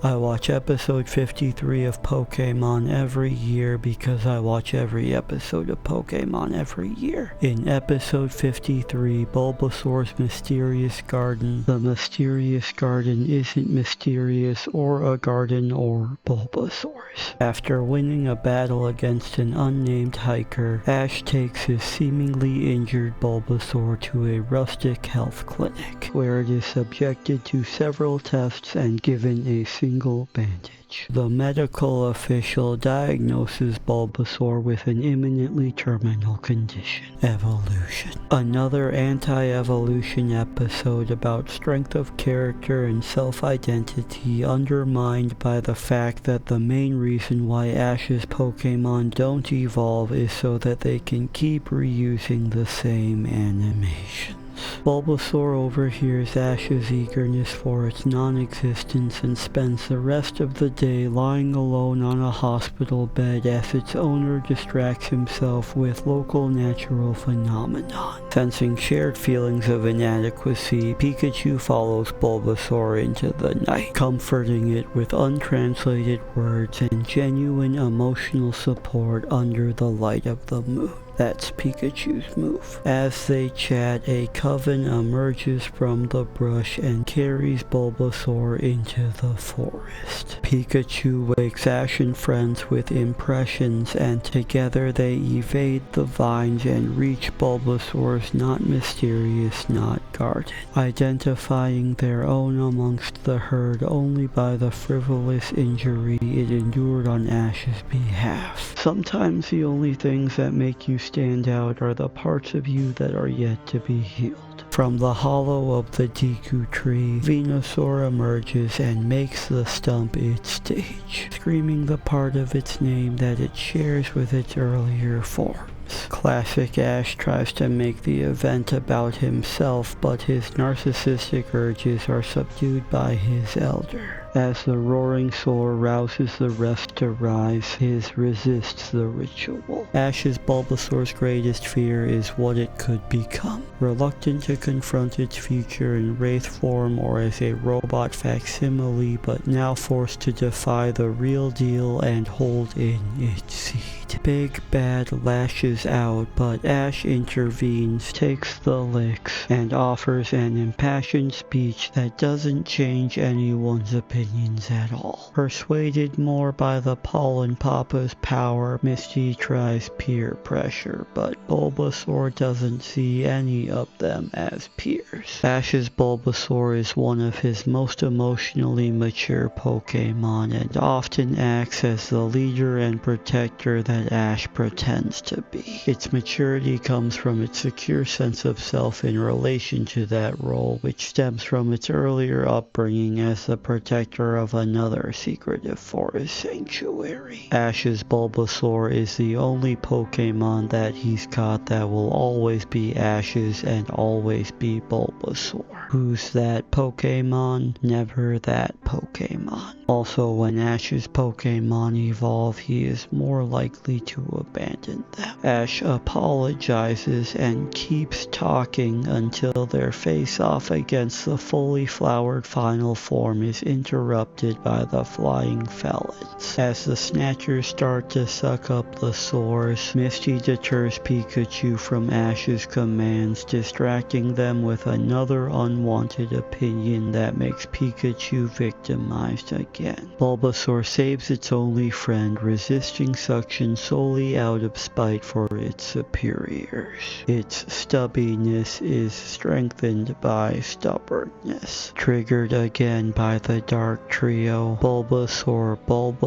I watch episode 53 of Pokémon every year because I watch every episode of Pokémon every year. In episode 53, Bulbasaur's Mysterious Garden, the Mysterious Garden isn't mysterious or a garden or Bulbasaur's. After winning a battle against an unnamed hiker, Ash takes his seemingly injured Bulbasaur to a rustic health clinic, where it is subjected to several tests and given a single bandage. The medical official diagnoses Bulbasaur with an imminently terminal condition: evolution. Another anti-evolution episode about strength of character and self-identity, undermined by the fact that the main reason why Ash's Pokémon don't evolve is so that they can keep reusing the same animation. Bulbasaur overhears Ash's eagerness for its non-existence and spends the rest of the day lying alone on a hospital bed as its owner distracts himself with local natural phenomenon. Sensing shared feelings of inadequacy, Pikachu follows Bulbasaur into the night, comforting it with untranslated words and genuine emotional support under the light of the moon. That's Pikachu's move. As they chat, a coven emerges from the brush and carries Bulbasaur into the forest. Pikachu wakes Ash and friends with impressions, and together they evade the vines and reach Bulbasaur's not mysterious not garden, identifying their own amongst the herd only by the frivolous injury it endured on Ash's behalf. Sometimes the only things that make you stand out are the parts of you that are yet to be healed. From the hollow of the Deku tree, Venusaur emerges and makes the stump its stage, screaming the part of its name that it shares with its earlier forms. Classic Ash tries to make the event about himself, but his narcissistic urges are subdued by his elder. As the roaring soar rouses the rest to rise, his resists the ritual. Ash's Bulbasaur's greatest fear is what it could become. Reluctant to confront its future in wraith form or as a robot facsimile, but now forced to defy the real deal and hold in its seed. Big Bad lashes out, but Ash intervenes, takes the licks, and offers an impassioned speech that doesn't change anyone's opinions at all. Persuaded more by the Pollen Papa's power, Misty tries peer pressure, but Bulbasaur doesn't see any of them as peers. Ash's Bulbasaur is one of his most emotionally mature Pokémon and often acts as the leader and protector that Ash pretends to be. Its maturity comes from its secure sense of self in relation to that role, which stems from its earlier upbringing as the protector of another secretive forest sanctuary. Ash's Bulbasaur is the only Pokémon that he's caught that will always be Ash's and always be Bulbasaur. Who's that Pokémon? Never that Pokémon. Also, when Ash's Pokémon evolve, he is more likely to abandon them. Ash apologizes and keeps talking until their face-off against the fully flowered final form is interrupted by the flying felons. As the Snatchers start to suck up the source, Misty deters Pikachu from Ash's commands, distracting them with another unwanted opinion that makes Pikachu victimized again. Bulbasaur saves its only friend, resisting suction solely out of spite for its superiors. Its stubbiness is strengthened by stubbornness, triggered again by the Dark Trio, Bulbasaur, Bulbas,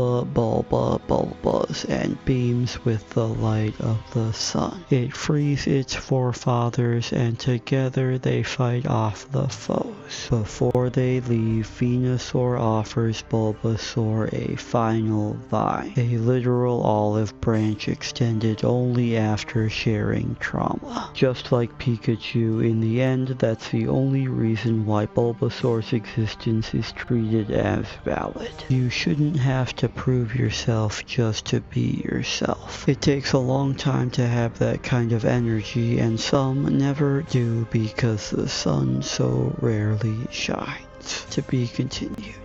and beams with the light of the sun. It frees its forefathers, and together they fight off the foes. Before they leave, Venusaur offers Bulbasaur a final vine, a literal olive branch extended only after sharing trauma. Just like Pikachu, in the end, that's the only reason why Bulbasaur's existence is treated as valid. You shouldn't have to prove yourself just to be yourself. It takes a long time to have that kind of energy, and some never do because the sun so rarely shines. To be continued.